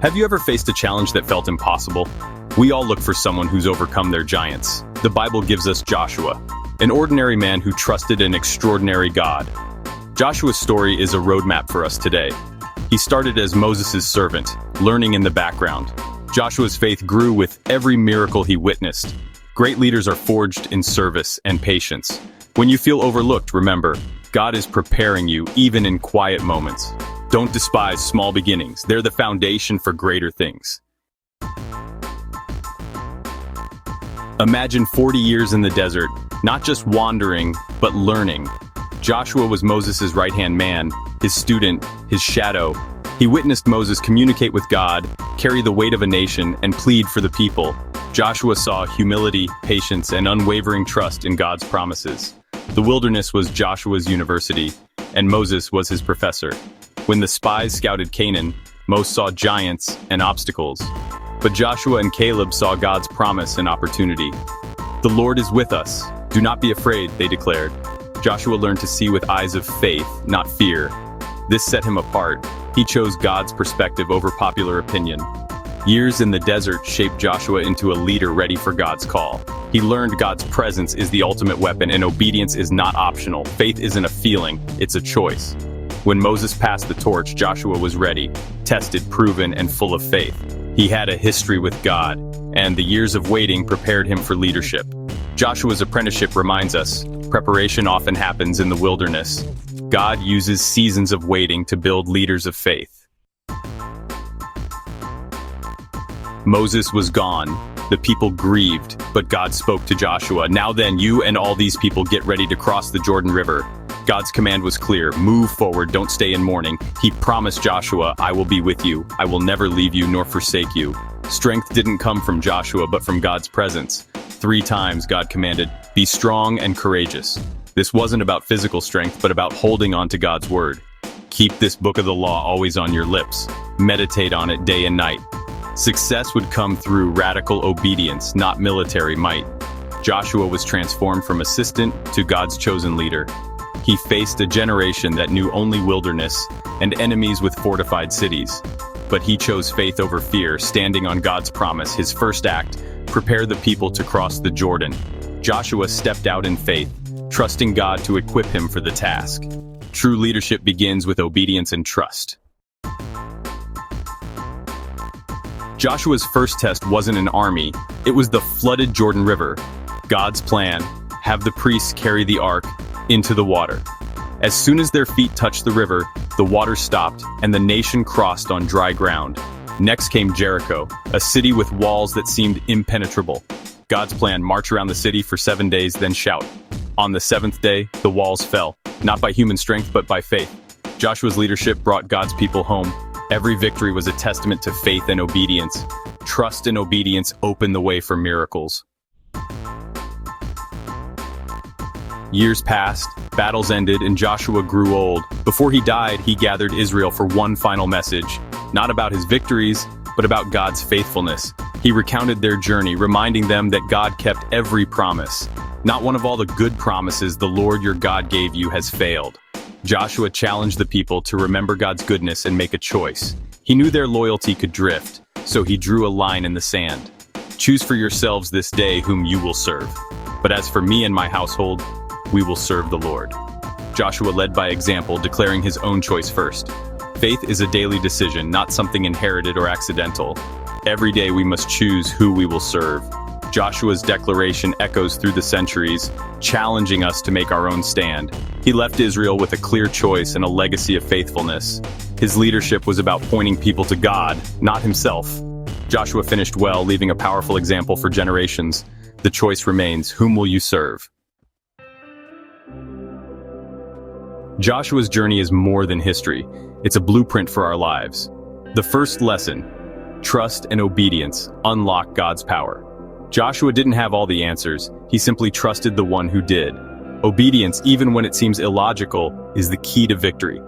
Have you ever faced a challenge that felt impossible? We all look for someone who's overcome their giants. The Bible gives us Joshua, an ordinary man who trusted an extraordinary God. Joshua's story is a roadmap for us today. He started as Moses' servant, learning in the background. Joshua's faith grew with every miracle he witnessed. Great leaders are forged in service and patience. When you feel overlooked, remember, God is preparing you even in quiet moments. Don't despise small beginnings. They're the foundation for greater things. Imagine 40 years in the desert, not just wandering, but learning. Joshua was Moses' right-hand man, his student, his shadow. He witnessed Moses communicate with God, carry the weight of a nation, and plead for the people. Joshua saw humility, patience, and unwavering trust in God's promises. The wilderness was Joshua's university, and Moses was his professor. When the spies scouted Canaan, most saw giants and obstacles. But Joshua and Caleb saw God's promise and opportunity. "The Lord is with us. Do not be afraid," they declared. Joshua learned to see with eyes of faith, not fear. This set him apart. He chose God's perspective over popular opinion. Years in the desert shaped Joshua into a leader ready for God's call. He learned God's presence is the ultimate weapon and obedience is not optional. Faith isn't a feeling, it's a choice. When Moses passed the torch, Joshua was ready, tested, proven, and full of faith. He had a history with God, and the years of waiting prepared him for leadership. Joshua's apprenticeship reminds us, preparation often happens in the wilderness. God uses seasons of waiting to build leaders of faith. Moses was gone. The people grieved, but God spoke to Joshua. "Now then, you and all these people get ready to cross the Jordan River." God's command was clear: move forward, don't stay in mourning. He promised Joshua, "I will be with you. I will never leave you nor forsake you." Strength didn't come from Joshua, but from God's presence. 3 times God commanded, "Be strong and courageous." This wasn't about physical strength, but about holding on to God's word. Keep this book of the law always on your lips. Meditate on it day and night. Success would come through radical obedience, not military might. Joshua was transformed from assistant to God's chosen leader. He faced a generation that knew only wilderness and enemies with fortified cities. But he chose faith over fear, standing on God's promise. His first act, prepare the people to cross the Jordan. Joshua stepped out in faith, trusting God to equip him for the task. True leadership begins with obedience and trust. Joshua's first test wasn't an army, it was the flooded Jordan River. God's plan, have the priests carry the ark into the water. As soon as their feet touched the river, the water stopped and the nation crossed on dry ground. Next came Jericho, a city with walls that seemed impenetrable. God's plan, march around the city for 7 days, then shout. On the 7th day, the walls fell, not by human strength but by faith. Joshua's leadership brought God's people home. Every victory was a testament to faith and obedience. Trust and obedience open the way for miracles. Years passed, battles ended, and Joshua grew old. Before he died, he gathered Israel for one final message, not about his victories, but about God's faithfulness. He recounted their journey, reminding them that God kept every promise. Not one of all the good promises the Lord your God gave you has failed. Joshua challenged the people to remember God's goodness and make a choice. He knew their loyalty could drift, so he drew a line in the sand. Choose for yourselves this day whom you will serve. But as for me and my household, we will serve the Lord. Joshua led by example, declaring his own choice first. Faith is a daily decision, not something inherited or accidental. Every day we must choose who we will serve. Joshua's declaration echoes through the centuries, challenging us to make our own stand. He left Israel with a clear choice and a legacy of faithfulness. His leadership was about pointing people to God, not himself. Joshua finished well, leaving a powerful example for generations. The choice remains, whom will you serve? Joshua's journey is more than history. It's a blueprint for our lives. The first lesson, trust and obedience unlock God's power. Joshua didn't have all the answers. He simply trusted the one who did. Obedience, even when it seems illogical, is the key to victory.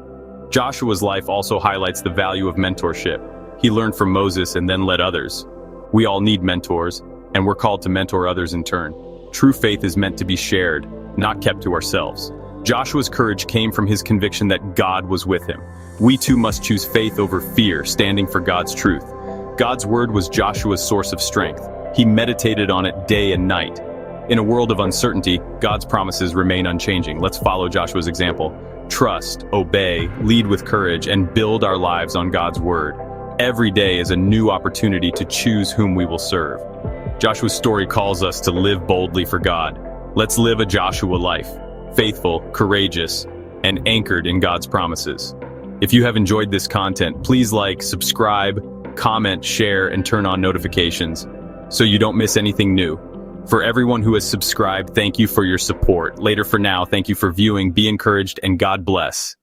Joshua's life also highlights the value of mentorship. He learned from Moses and then led others. We all need mentors, and we're called to mentor others in turn. True faith is meant to be shared, not kept to ourselves. Joshua's courage came from his conviction that God was with him. We too must choose faith over fear, standing for God's truth. God's word was Joshua's source of strength. He meditated on it day and night. In a world of uncertainty, God's promises remain unchanging. Let's follow Joshua's example. Trust, obey, lead with courage, and build our lives on God's word. Every day is a new opportunity to choose whom we will serve. Joshua's story calls us to live boldly for God. Let's live a Joshua life, faithful, courageous, and anchored in God's promises. If you have enjoyed this content, please like, subscribe, comment, share, and turn on notifications so you don't miss anything new. For everyone who has subscribed, thank you for your support. Later for now, thank you for viewing. Be encouraged and God bless.